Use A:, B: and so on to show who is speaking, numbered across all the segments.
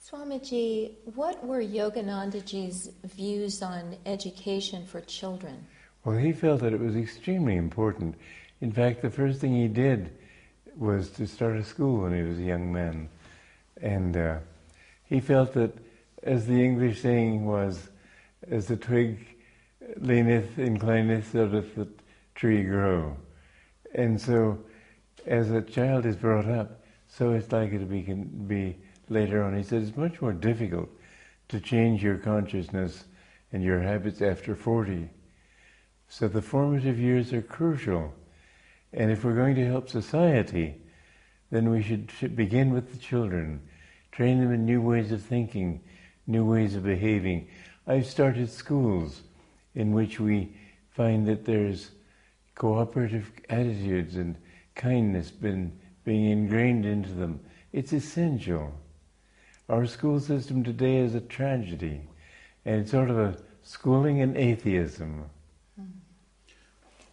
A: Swamiji, what were Yoganandaji's views on education for children?
B: Well, he felt that it was extremely important. In fact, the first thing he did was to start a school when he was a young man. And he felt that, as the English saying was, as the twig leaneth, inclineth, so doth the tree grow. And so, as a child is brought up, so it's likely to be later on. He said it's much more difficult to change your consciousness and your habits after 40. So the formative years are crucial. And if we're going to help society, then we should begin with the children, train them in new ways of thinking, new ways of behaving. I've started schools in which we find that there's cooperative attitudes and kindness being ingrained into them. It's essential. Our school system today is a tragedy, and it's sort of a schooling in atheism.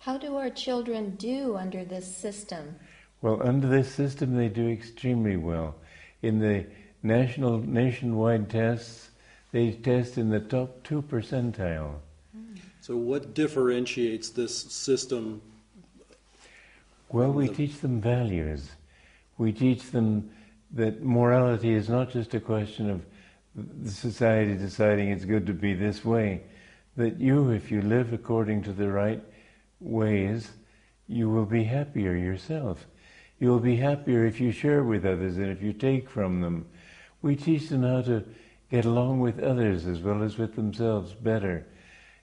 A: How do our children do under this system?
B: Well, under this system they do extremely well. In the nationwide tests, they test in the top 2 percentile.
C: So what differentiates this system?
B: Well, we teach them values. We teach them that morality is not just a question of the society deciding it's good to be this way, that you, if you live according to the right ways, you will be happier yourself. You will be happier if you share with others and if you take from them. We teach them how to get along with others as well as with themselves better.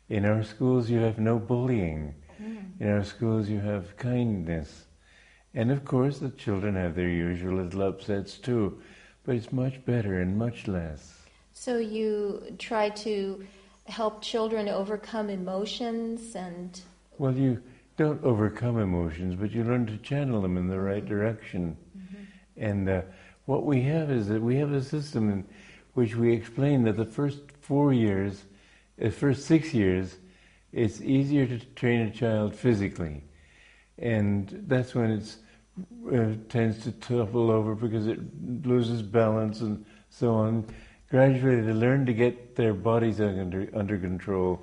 B: In our schools you have no bullying. In our schools you have kindness. And of course the children have their usual little upsets too, but it's much better and much less.
A: So you try to help children overcome emotions and...
B: Well, you don't overcome emotions, but you learn to channel them in the right direction. And what we have is that we have a system in which we explain that the first 6 years, it's easier to train a child physically. And that's when it tends to topple over because it loses balance and so on. Gradually they learn to get their bodies under control.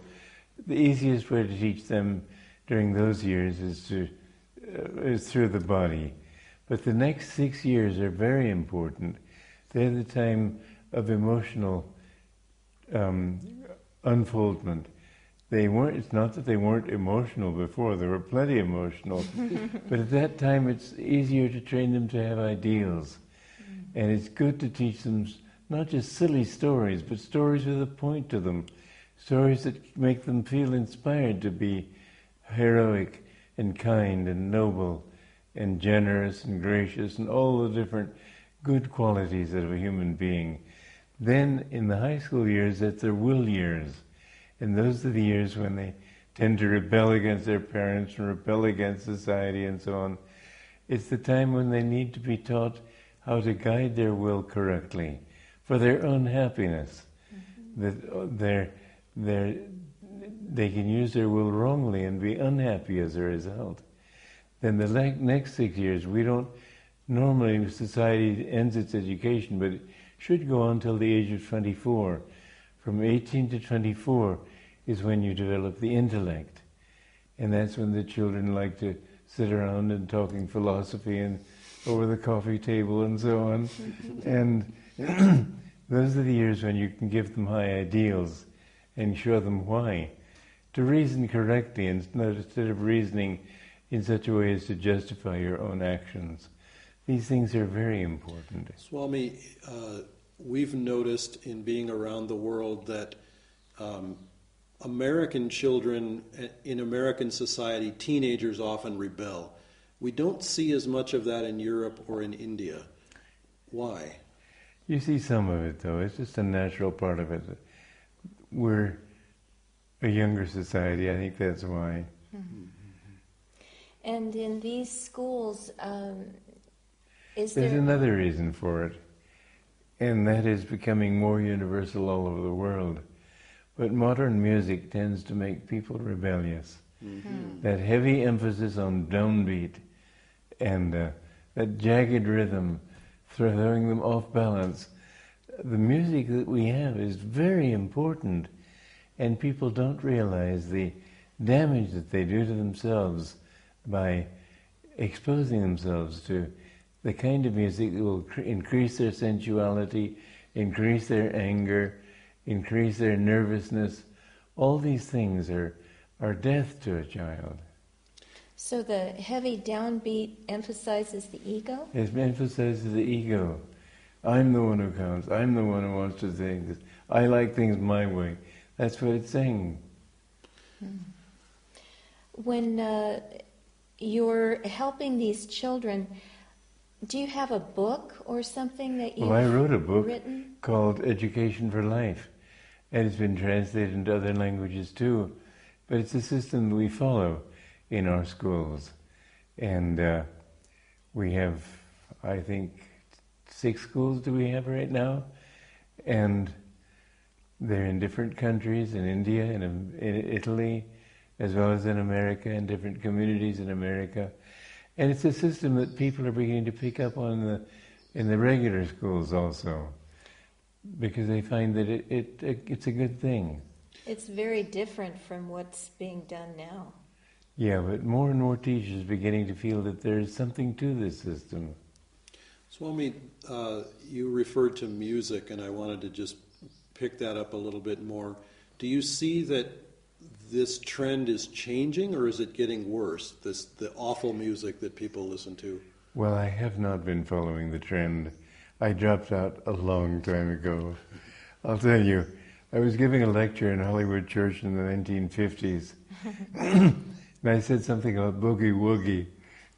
B: The easiest way to teach them during those years is through the body. But the next 6 years are very important. They're the time of emotional unfoldment. It's not that they weren't emotional before, they were plenty emotional. But at that time it's easier to train them to have ideals. And it's good to teach them not just silly stories, but stories with a point to them. Stories that make them feel inspired to be heroic and kind and noble and generous and gracious and all the different good qualities of a human being. Then in the high school years, that's their will years. And those are the years when they tend to rebel against their parents and rebel against society and so on. It's the time when they need to be taught how to guide their will correctly for their own happiness. That they can use their will wrongly and be unhappy as a result. Then the next 6 years, we don't, normally society ends its education, but it should go on till the age of 24. From 18 to 24 is when you develop the intellect. And that's when the children like to sit around and talking philosophy and over the coffee table and so on. And those are the years when you can give them high ideals and show them why. To reason correctly instead of reasoning in such a way as to justify your own actions. These things are very important.
C: Swami, we've noticed in being around the world that American children, in American society, teenagers often rebel. We don't see as much of that in Europe or in India. Why?
B: You see some of it, though. It's just a natural part of it. We're a younger society. I think that's why.
A: And in these schools,
B: There's another reason for it, and that is becoming more universal all over the world. But modern music tends to make people rebellious. That heavy emphasis on downbeat and that jagged rhythm, throwing them off balance, the music that we have is very important, and people don't realize the damage that they do to themselves by exposing themselves to the kind of music that will increase their sensuality, increase their anger, increase their nervousness. All these things are death to a child.
A: So the heavy downbeat emphasizes the ego?
B: It emphasizes the ego. I'm the one who counts. I'm the one who wants to say this. I like things my way. That's what it's saying.
A: When you're helping these children, do you have a book or something that you've
B: Well, I wrote a book
A: written?
B: called Education for Life, and it's been translated into other languages too. But it's a system that we follow in our schools. And we have, I think, 6 schools do we have right now? And they're in different countries, in India, in Italy, as well as in America, and different communities in America. And it's a system that people are beginning to pick up on in the regular schools also, because they find that it's a good thing.
A: It's very different from what's being done now.
B: Yeah, but more and more teachers are beginning to feel that there is something to this system.
C: Swami, you referred to music, and I wanted to just pick that up a little bit more. Do you see that this trend is changing, or is it getting worse, the awful music that people listen to?
B: Well, I have not been following the trend. I dropped out a long time ago. I'll tell you, I was giving a lecture in Hollywood Church in the 1950s, and I said something about boogie woogie,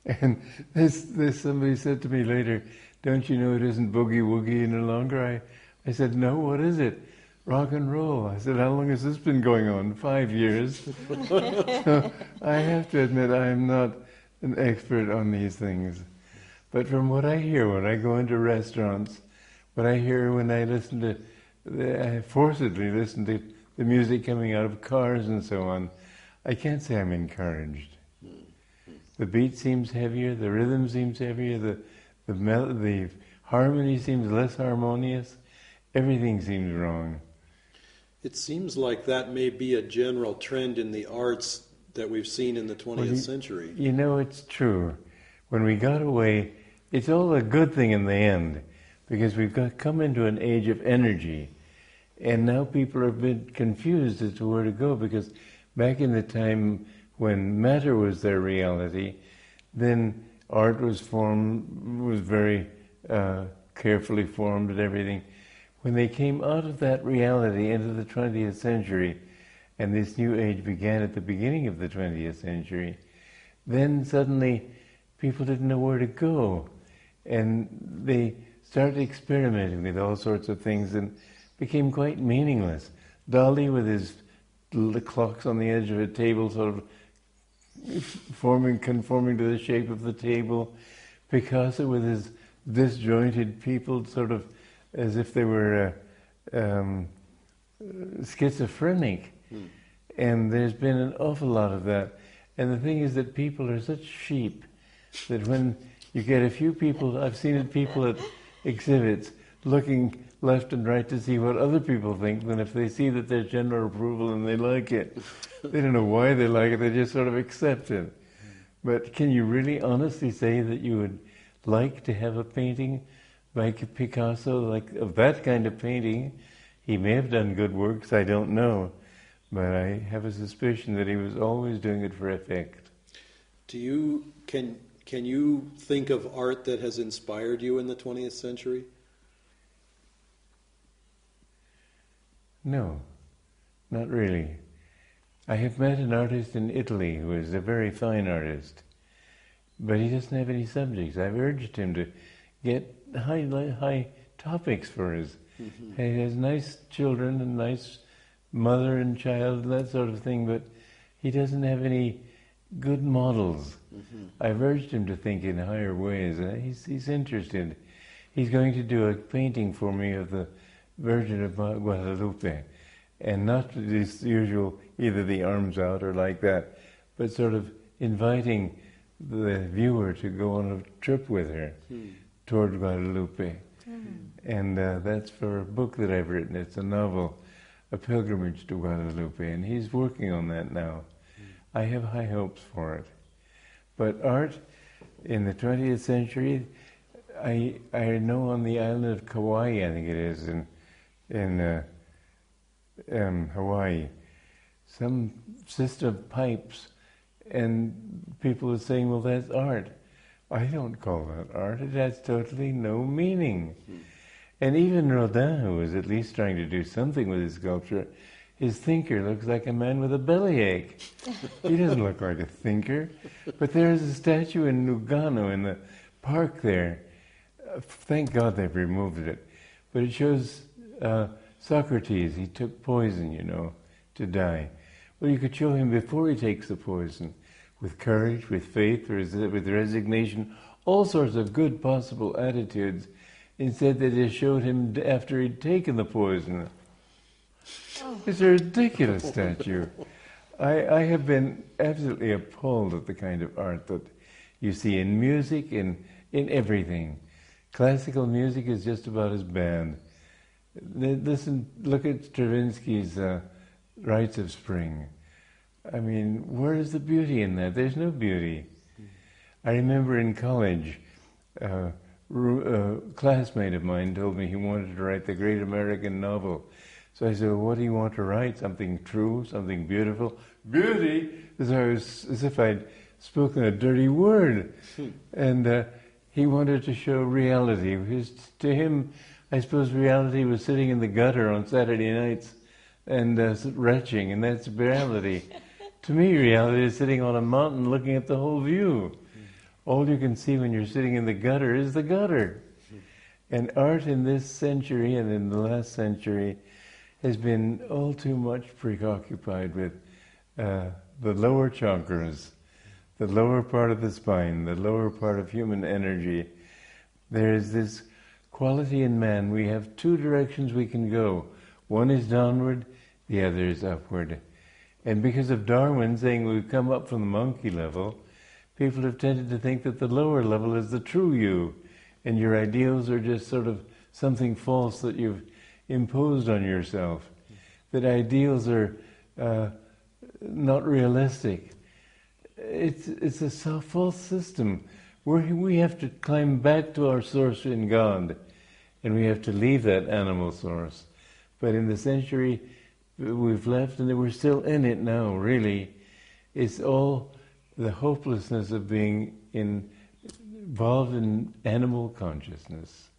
B: and this somebody said to me later, "Don't you know it isn't boogie woogie any longer?" I said, "No, what is it?" "Rock and roll." I said, "How long has this been going on?" 5 years. So I have to admit I am not an expert on these things. But from what I hear when I go into restaurants, what I hear when I listen to, I forcibly listen to the music coming out of cars and so on, I can't say I'm encouraged. The beat seems heavier, the rhythm seems heavier, the harmony seems less harmonious, everything seems wrong.
C: It seems like that may be a general trend in the arts that we've seen in the 20th century.
B: You know, it's true. When we got away, it's all a good thing in the end, because we've come into an age of energy, and now people are a bit confused as to where to go, because back in the time when matter was their reality, then art was very carefully formed and everything. When they came out of that reality into the 20th century, and this new age began at the beginning of the 20th century, then suddenly people didn't know where to go. And they started experimenting with all sorts of things and became quite meaningless. Dali with his clocks on the edge of a table sort of conforming to the shape of the table. Picasso with his disjointed people sort of as if they were schizophrenic. And there's been an awful lot of that. And the thing is that people are such sheep that when you get a few people, I've seen it, people at exhibits looking left and right to see what other people think, then if they see that there's general approval and they like it, they don't know why they like it, they just sort of accept it. But can you really honestly say that you would like to have a painting by Picasso, like of that kind of painting? He may have done good works, I don't know, but I have a suspicion that he was always doing it for effect.
C: Can you think of art that has inspired you in the 20th century?
B: No, not really. I have met an artist in Italy who is a very fine artist, but he doesn't have any subjects. I've urged him to get high topics for his. Mm-hmm. He has nice children and nice mother and child and that sort of thing, but he doesn't have any good models. Mm-hmm. I've urged him to think in higher ways. He's interested. He's going to do a painting for me of the Virgin of Guadalupe, and not this usual either the arms out or like that, but sort of inviting the viewer to go on a trip with her toward Guadalupe. And that's for a book that I've written. It's a novel, A Pilgrimage to Guadalupe, and he's working on that now. I have high hopes for it. But art in the 20th century, I know on the island of Kauai, I think it is, in Hawaii, some system of pipes, and people are saying, well, that's art. I don't call that art. It has totally no meaning. And even Rodin, who was at least trying to do something with his sculpture, his thinker looks like a man with a bellyache. He doesn't look like a thinker. But there's a statue in Lugano in the park there. Thank God they've removed it. But it shows Socrates. He took poison, to die. Well, you could show him before he takes the poison, with courage, with faith, with resignation, all sorts of good possible attitudes. Instead, they just showed him after he'd taken the poison. Oh. It's a ridiculous statue. I have been absolutely appalled at the kind of art that you see in music, in everything. Classical music is just about as bad. Look at Stravinsky's Rites of Spring. I mean, where is the beauty in that? There's no beauty. I remember in college, a classmate of mine told me he wanted to write the great American novel. So I said, well, what do you want to write? Something true, something beautiful? Beauty? As if I'd spoken a dirty word. And he wanted to show reality. To him, I suppose reality was sitting in the gutter on Saturday nights and retching, and that's reality. To me, reality is sitting on a mountain looking at the whole view. All you can see when you're sitting in the gutter is the gutter. And art in this century and in the last century has been all too much preoccupied with the lower chakras, the lower part of the spine, the lower part of human energy. There is this quality in man. We have two directions we can go. One is downward, the other is upward. And because of Darwin saying we've come up from the monkey level, people have tended to think that the lower level is the true you, and your ideals are just sort of something false that you've imposed on yourself, that ideals are not realistic. It's a false system where we have to climb back to our source in God, and we have to leave that animal source. But in the century we've left, and we're still in it now, really, it's all the hopelessness of being involved in animal consciousness.